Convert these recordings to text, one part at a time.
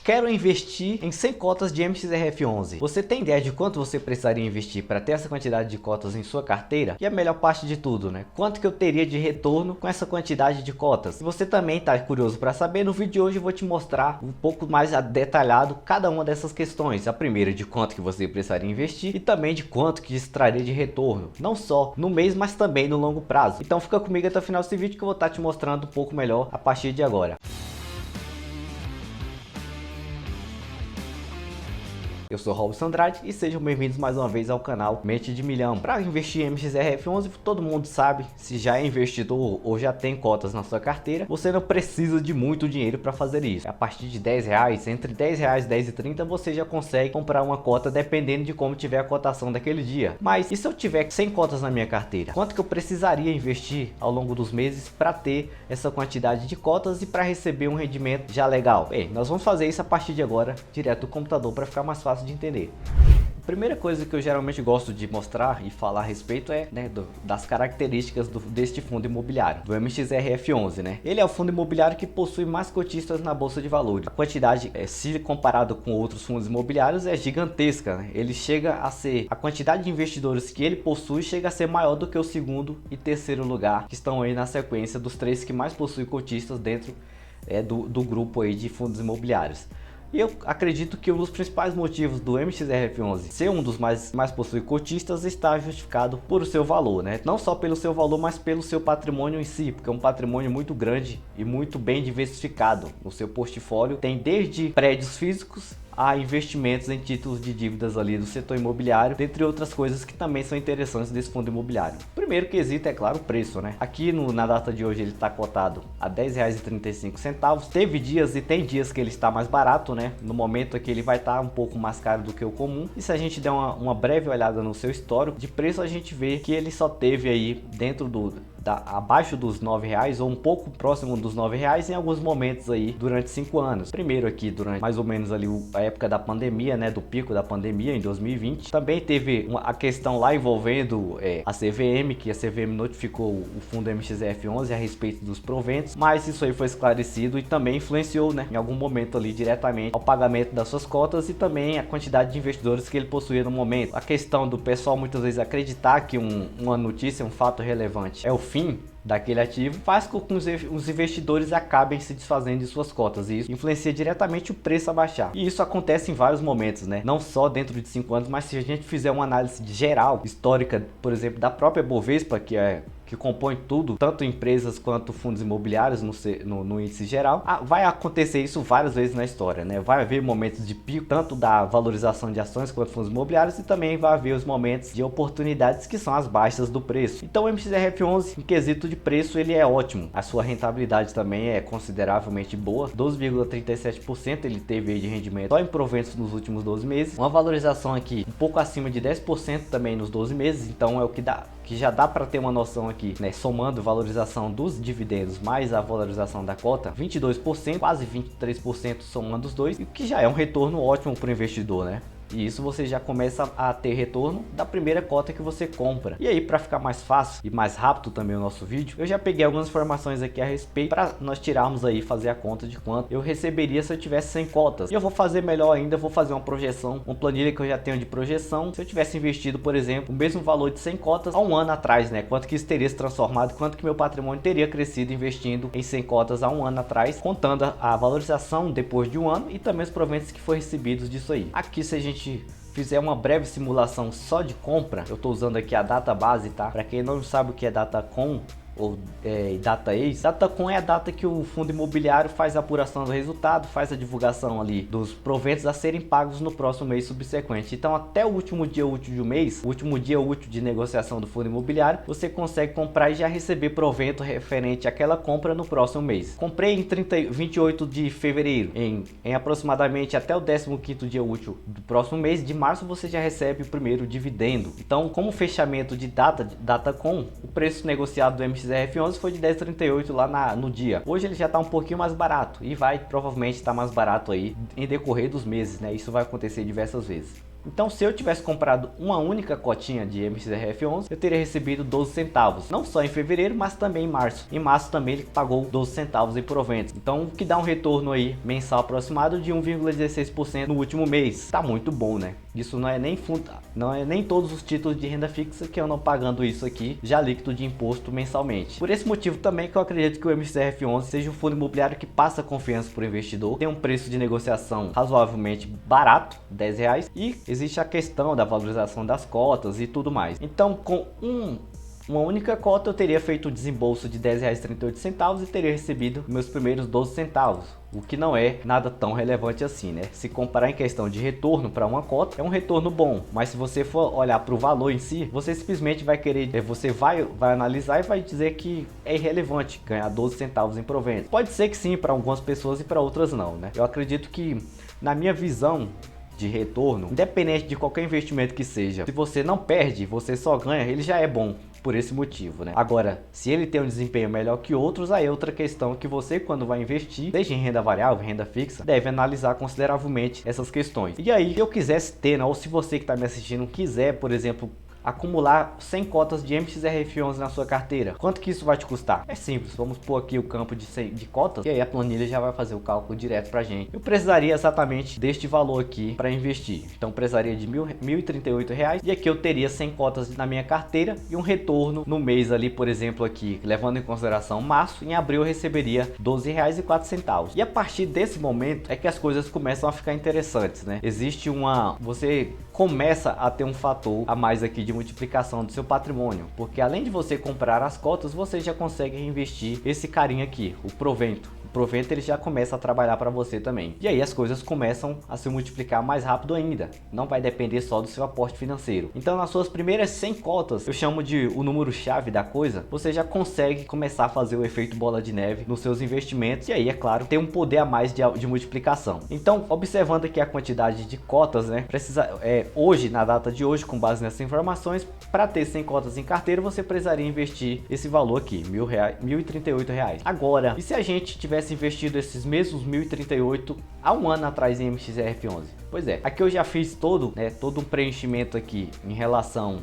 Quero investir em 100 cotas de MXRF11. Você tem ideia de quanto você precisaria investir para ter essa quantidade de cotas em sua carteira? E a melhor parte de tudo, né? Quanto que eu teria de retorno com essa quantidade de cotas? Se você também está curioso para saber, no vídeo de hoje eu vou te mostrar um pouco mais detalhado cada uma dessas questões. A primeira de quanto que você precisaria investir e também de quanto que extraria de retorno. Não só no mês, mas também no longo prazo. Então fica comigo até o final desse vídeo que eu vou estar te mostrando um pouco melhor a partir de agora. Eu sou Robson Andrade e sejam bem-vindos mais uma vez ao canal Mente de Milhão. Para investir em MXRF11, todo mundo sabe, se já é investidor ou já tem cotas na sua carteira, você não precisa de muito dinheiro para fazer isso. A partir de R$10, entre R$10 e R$10,30, você já consegue comprar uma cota dependendo de como tiver a cotação daquele dia. Mas e se eu tiver 100 cotas na minha carteira? Quanto que eu precisaria investir ao longo dos meses para ter essa quantidade de cotas e para receber um rendimento já legal? Bem, nós vamos fazer isso a partir de agora, direto do computador, para ficar mais fácil de entender. A primeira coisa que eu geralmente gosto de mostrar e falar a respeito é, das características deste fundo imobiliário, do MXRF11, né? Ele é o fundo imobiliário que possui mais cotistas na bolsa de valores. A quantidade, se comparado com outros fundos imobiliários, é gigantesca, né? Ele chega a ser, a quantidade de investidores que ele possui chega a ser maior do que o segundo e terceiro lugar, que estão aí na sequência dos três que mais possuem cotistas dentro do grupo aí de fundos imobiliários. E eu acredito que um dos principais motivos do MXRF11 ser um dos mais possui cotistas está justificado por o seu valor, né? Não só pelo seu valor, mas pelo seu patrimônio em si, porque é um patrimônio muito grande e muito bem diversificado. O seu portfólio tem desde prédios físicos a investimentos em títulos de dívidas ali do setor imobiliário, dentre outras coisas que também são interessantes desse fundo imobiliário. Primeiro quesito é claro o preço, né? Aqui na data de hoje ele está cotado a R$10,35. Teve dias e tem dias que ele está mais barato, né? No momento aqui ele vai estar um pouco mais caro do que o comum. E se a gente der uma breve olhada no seu histórico de preço, a gente vê que ele só teve aí dentro abaixo dos R$9 ou um pouco próximo dos R$9 em alguns momentos aí durante 5 anos. Primeiro aqui durante mais ou menos ali a época da pandemia, né, do pico da pandemia em 2020. Também teve a questão lá envolvendo a CVM, que a CVM notificou o fundo MXRF11 a respeito dos proventos, mas isso aí foi esclarecido e também influenciou, né, em algum momento ali diretamente ao pagamento das suas cotas e também a quantidade de investidores que ele possuía no momento. A questão do pessoal muitas vezes acreditar que uma notícia, um fato relevante é o fim daquele ativo, faz com que os investidores acabem se desfazendo de suas cotas e isso influencia diretamente o preço a baixar. E isso acontece em vários momentos, né? Não só dentro de 5 anos, mas se a gente fizer uma análise geral, histórica, por exemplo, da própria Bovespa, que compõe tudo, tanto empresas quanto fundos imobiliários no índice geral, vai acontecer isso várias vezes na história, né? Vai haver momentos de pico, tanto da valorização de ações quanto fundos imobiliários, e também vai haver os momentos de oportunidades que são as baixas do preço. Então o MXRF11, em quesito de preço, ele é ótimo. A sua rentabilidade também é consideravelmente boa, 12,37% ele teve aí de rendimento só em proventos nos últimos 12 meses, uma valorização aqui um pouco acima de 10% também nos 12 meses, então é o que já dá para ter uma noção aqui, né? Somando valorização dos dividendos mais a valorização da cota, 22%, quase 23% somando os dois, e o que já é um retorno ótimo para o investidor, né? E isso você já começa a ter retorno da primeira cota que você compra. E aí, para ficar mais fácil e mais rápido também o nosso vídeo, eu já peguei algumas informações aqui a respeito para nós tirarmos aí, fazer a conta de quanto eu receberia se eu tivesse 100 cotas. E eu vou fazer melhor ainda, vou fazer uma projeção, uma planilha que eu já tenho de projeção. Se eu tivesse investido, por exemplo, o mesmo valor de 100 cotas há um ano atrás, né? Quanto que isso teria se transformado, quanto que meu patrimônio teria crescido investindo em 100 cotas há um ano atrás, contando a valorização depois de um ano e também os proventos que foram recebidos disso aí. Aqui, se a gente fizer uma breve simulação só de compra, eu estou usando aqui a data base, tá? Para quem não sabe o que é Datacom ou DataEx, Datacom é a data que o fundo imobiliário faz a apuração do resultado, faz a divulgação ali dos proventos a serem pagos no próximo mês subsequente. Então até o último dia útil de um mês, o último dia útil de negociação do fundo imobiliário, você consegue comprar e já receber provento referente àquela compra no próximo mês. Comprei em 28 de fevereiro, em aproximadamente até o 15º dia útil do próximo mês de março, você já recebe o primeiro dividendo. Então, como fechamento de Datacom, o preço negociado do MXRF11 foi de 10,38 lá no dia. Hoje ele já está um pouquinho mais barato e vai provavelmente estar mais barato aí em decorrer dos meses, né? Isso vai acontecer diversas vezes. Então se eu tivesse comprado uma única cotinha de MXRF11, eu teria recebido 12 centavos, não só em fevereiro, mas também em março. Em março também ele pagou 12 centavos em proventos, então o que dá um retorno aí mensal aproximado de 1,16% no último mês. Tá muito bom, né? Isso não é nem todos os títulos de renda fixa que andam pagando isso aqui já líquido de imposto mensalmente. Por esse motivo também que eu acredito que o MXRF11 seja um fundo imobiliário que passa confiança para o investidor, tem um preço de negociação razoavelmente barato, R$10, e existe a questão da valorização das cotas e tudo mais. Então com uma única cota eu teria feito o desembolso de R$10,38 e teria recebido meus primeiros 12 centavos. O que não é nada tão relevante assim, né? Se comparar em questão de retorno para uma cota, é um retorno bom. Mas se você for olhar para o valor em si, você simplesmente vai querer, você vai analisar e vai dizer que é irrelevante ganhar 12 centavos em proventos. Pode ser que sim para algumas pessoas e para outras não, né? Eu acredito que, na minha visão de retorno, independente de qualquer investimento que seja, se você não perde, você só ganha, ele já é bom por esse motivo, né? Agora, se ele tem um desempenho melhor que outros, aí é outra questão que você, quando vai investir, seja em renda variável, renda fixa, deve analisar consideravelmente essas questões. E aí, se eu quisesse ter, né, ou se você que está me assistindo quiser, por exemplo, acumular 100 cotas de MXRF11 na sua carteira, quanto que isso vai te custar? É simples, vamos pôr aqui o campo de cotas e aí a planilha já vai fazer o cálculo direto pra gente. Eu precisaria exatamente deste valor aqui para investir, então precisaria de R$1.038 e aqui eu teria 100 cotas na minha carteira e um retorno no mês ali, por exemplo aqui, levando em consideração março, em abril eu receberia R$12,04. E a partir desse momento é que as coisas começam a ficar interessantes, né? Existe você começa a ter um fator a mais aqui de multiplicação do seu patrimônio, porque além de você comprar as cotas, você já consegue reinvestir esse carinha aqui, o provento. O provento ele já começa a trabalhar para você também. E aí as coisas começam a se multiplicar mais rápido ainda. Não vai depender só do seu aporte financeiro. Então nas suas primeiras 100 cotas, eu chamo de o número chave da coisa, você já consegue começar a fazer o efeito bola de neve nos seus investimentos e aí, é claro, tem um poder a mais de multiplicação. Então, observando aqui a quantidade de cotas, né, hoje, na data de hoje, com base nessas informações, para ter 100 cotas em carteira, você precisaria investir esse valor aqui, R$1.038. Agora, e se a gente tivesse investido esses mesmos 1.038 há um ano atrás em MXRF11? Pois é, aqui eu já fiz todo um preenchimento aqui em relação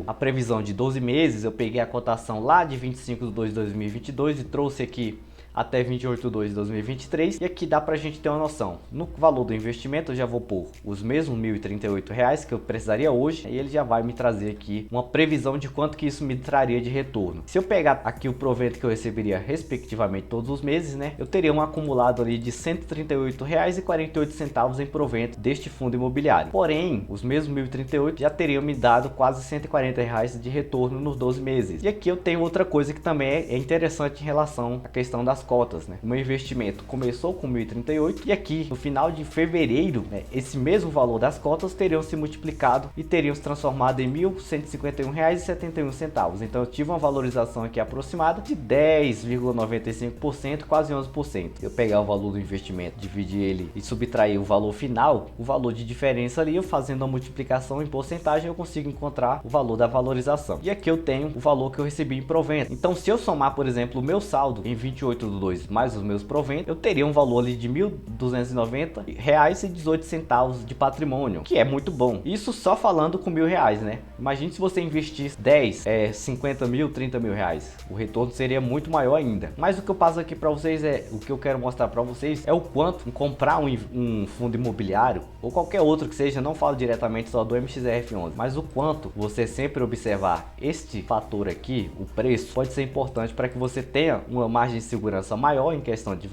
à previsão de 12 meses. Eu peguei a cotação lá de 25/2/2022 e trouxe aqui até 28/2/2023 e aqui dá pra gente ter uma noção. No valor do investimento eu já vou pôr os mesmos R$1.038 que eu precisaria hoje e ele já vai me trazer aqui uma previsão de quanto que isso me traria de retorno. Se eu pegar aqui o provento que eu receberia respectivamente todos os meses, né, eu teria um acumulado ali de R$138,48 em provento deste fundo imobiliário. Porém, os mesmos 1.038 já teriam me dado quase R$140 de retorno nos 12 meses. E aqui eu tenho outra coisa que também é interessante em relação à questão das cotas, né? O meu investimento começou com 1.038 e aqui no final de fevereiro, né, esse mesmo valor das cotas teriam se multiplicado e teriam se transformado em R$1.151,71. Então eu tive uma valorização aqui aproximada de 10,95%, quase 11%. Eu pegar o valor do investimento, dividir ele e subtrair o valor final, o valor de diferença ali, eu fazendo a multiplicação em porcentagem, eu consigo encontrar o valor da valorização. E aqui eu tenho o valor que eu recebi em provento. Então se eu somar, por exemplo, o meu saldo em 28/2 mais os meus proventos, eu teria um valor ali de R$1.290,18 de patrimônio, que é muito bom. Isso só falando com R$1.000, né? Imagine se você investisse 10, 50 mil, 30 mil reais. O retorno seria muito maior ainda. Mas o que eu passo aqui para vocês o que eu quero mostrar para vocês é o quanto comprar um fundo imobiliário ou qualquer outro que seja, não falo diretamente só do MXRF11, mas o quanto você sempre observar este fator aqui, o preço, pode ser importante para que você tenha uma margem de segurança maior em questão de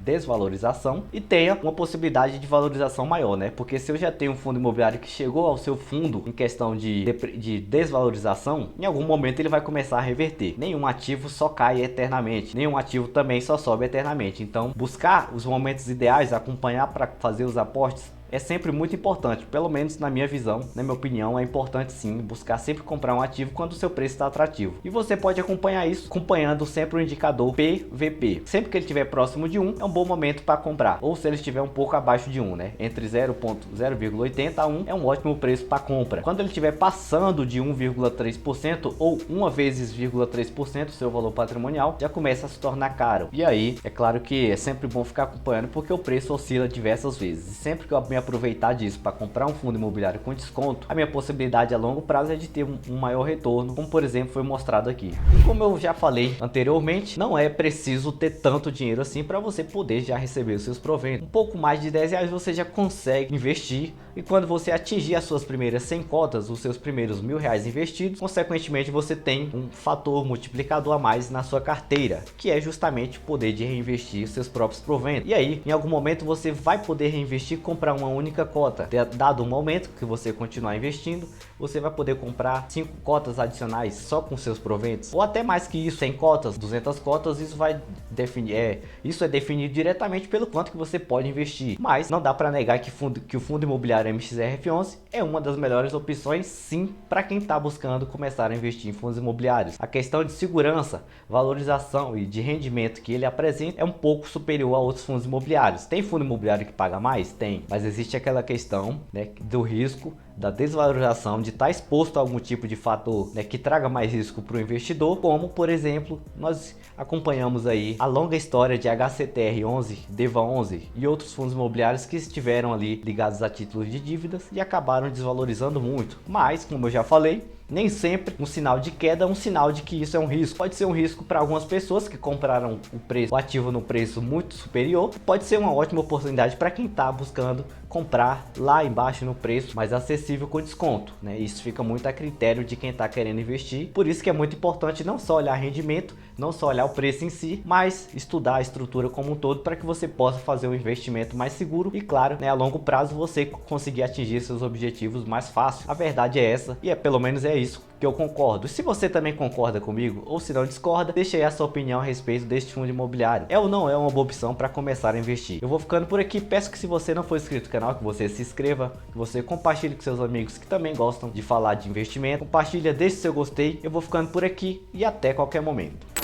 desvalorização e tenha uma possibilidade de valorização maior, né? Porque se eu já tenho um fundo imobiliário que chegou ao seu fundo em questão de desvalorização, em algum momento ele vai começar a reverter. Nenhum ativo só cai eternamente, nenhum ativo também só sobe eternamente. Então, buscar os momentos ideais, acompanhar para fazer os aportes é sempre muito importante, pelo menos na minha visão, na minha opinião, é importante sim buscar sempre comprar um ativo quando o seu preço está atrativo. E você pode acompanhar isso acompanhando sempre o indicador PVP. Sempre que ele estiver próximo de 1, é um bom momento para comprar. Ou se ele estiver um pouco abaixo de 1, né? Entre 0,80 a 1 é um ótimo preço para compra. Quando ele estiver passando de 1,3% ou 1 vezes 0,3% o seu valor patrimonial, já começa a se tornar caro. E aí, é claro que é sempre bom ficar acompanhando porque o preço oscila diversas vezes. E sempre que eu me aproveitar disso para comprar um fundo imobiliário com desconto, a minha possibilidade a longo prazo é de ter um maior retorno, como por exemplo foi mostrado aqui. E como eu já falei anteriormente, não é preciso ter tanto dinheiro assim para você poder já receber os seus proventos. Um pouco mais de R$10 você já consegue investir, e quando você atingir as suas primeiras 100 cotas, os seus primeiros R$1.000 investidos, consequentemente você tem um fator multiplicador a mais na sua carteira, que é justamente o poder de reinvestir seus próprios proventos. E aí, em algum momento você vai poder reinvestir, comprar uma única cota. Dado o momento que você continuar investindo, você vai poder comprar 5 cotas adicionais só com seus proventos, ou até mais que isso, 100 cotas, 200 cotas, isso vai definir, isso é definido diretamente pelo quanto que você pode investir. Mas não dá para negar que o fundo imobiliário MXRF11 é uma das melhores opções, sim, para quem está buscando começar a investir em fundos imobiliários. A questão de segurança, valorização e de rendimento que ele apresenta é um pouco superior a outros fundos imobiliários. Tem fundo imobiliário que paga mais? Tem, mas existe aquela questão, né, do risco, da desvalorização, de estar exposto a algum tipo de fator, né, que traga mais risco para o investidor, como por exemplo nós acompanhamos aí a longa história de HCTR11, DEVA11 e outros fundos imobiliários que estiveram ali ligados a títulos de dívidas e acabaram desvalorizando muito. Mas como eu já falei, nem sempre um sinal de queda é um sinal de que isso é um risco. Pode ser um risco para algumas pessoas que compraram o ativo no preço muito superior. Pode ser uma ótima oportunidade para quem está buscando comprar lá embaixo no preço mais acessível com desconto, né? Isso fica muito a critério de quem está querendo investir. Por isso que é muito importante não só olhar rendimento, não só olhar o preço em si, mas estudar a estrutura como um todo para que você possa fazer um investimento mais seguro e, claro, né, a longo prazo você conseguir atingir seus objetivos mais fácil. A verdade é essa, e pelo menos é isso que eu concordo. Se você também concorda comigo ou se não discorda, deixa aí a sua opinião a respeito deste fundo imobiliário. É ou não é uma boa opção para começar a investir? Eu vou ficando por aqui. Peço que se você não for inscrito no canal, que você se inscreva, que você compartilhe com seus amigos que também gostam de falar de investimento. Compartilha, deixe seu gostei. Eu vou ficando por aqui e até qualquer momento.